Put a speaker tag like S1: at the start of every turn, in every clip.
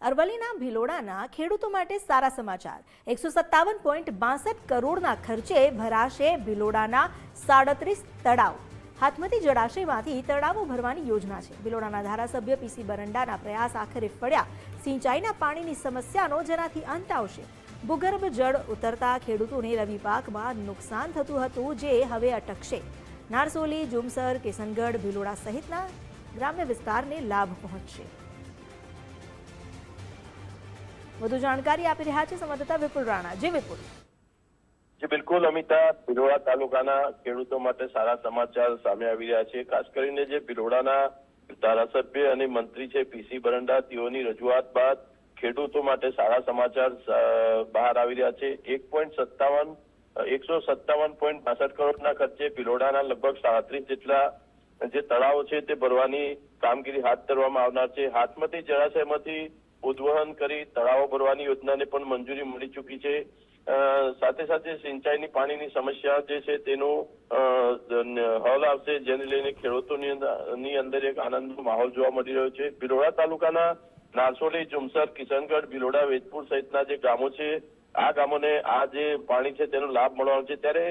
S1: અરવલ્લીના ભિલોડાના ખેડૂતો માટે સારા સમાચાર। 157.62 કરોડના ખર્ચે ભરાશે ભિલોડાના 37 તળાવ। હાથમતી જળાશયમાંથી તળાવો ભરવાની યોજના છે। ભિલોડાના ધારાસભ્ય પીસી બરંડાના પ્રયાસ આખરે ફળ્યા। સિંચાઈના પાણીની સમસ્યાનો જેનાથી અંત આવશે। ભૂગર્ભ જળ ઉતરતા ખેડૂતોને રવિ પાકમાં નુકસાન થતું હતું, જે હવે અટકશે। નારસોલી, જુમસર, કિશનગઢ, ભિલોડા સહિતના ગ્રામ્ય વિસ્તારને લાભ પહોંચશે। વધુ જાણકારી આપી રહ્યા છે સંવાદદાતા વિપુલ રાણા। જે વિપુલ।
S2: જી બિલકુલ અમિતા, ભિલોડા તાલુકાના ખેડૂતો માટે સારા સમાચાર સામે આવી રહ્યા છે। ખાસ કરીને જે ભિલોડાના ધારાસભ્ય અને મંત્રી છે પીસી બરંડા, તેઓની રજૂઆત બાદ ખેડૂતો માટે સારા સમાચાર બહાર આવી રહ્યા છે। 157.62 કરોડના ખર્ચે ભિલોડાના લગભગ 37 જેટલા જે તળાવો છે તે ભરવાની કામગીરી હાથ ધરવામાં આવનાર છે। હાથમતી જળાશયમાંથી ઉદ્વહન કરી તળાવો ભરવાની યોજનાને પણ મંજૂરી મળી ચૂકી છે। સાથે સાથે સિંચાઈની પાણીની સમસ્યા જે છે તેનો હલ આવશે, જેને લઈને ખેડૂતોની અંદર એક આનંદનો માહોલ જોવા મળી રહ્યો છે। ભિલોડા તાલુકાના નારસોલી, જુમસર, કિશનગઢ, ભિલોડા, વેજપુર સહિતના જે ગામો છે, આ ગામોને આ જે પાણી છે તેનો લાભ મળવાનો છે। ત્યારે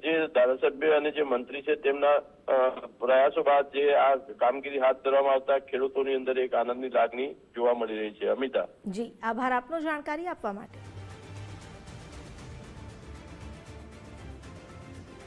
S2: જે ધારાસભ્ય અને જે મંત્રી છે તેમના પ્રયાસો બાદ જે આ કામગીરી હાથ ધરવામાં આવતા ખેડૂતોની અંદર એક આનંદની લાગણી જોવા મળી રહી છે। અમિતા,
S1: જી આભાર આપનો જાણકારી આપવા માટે।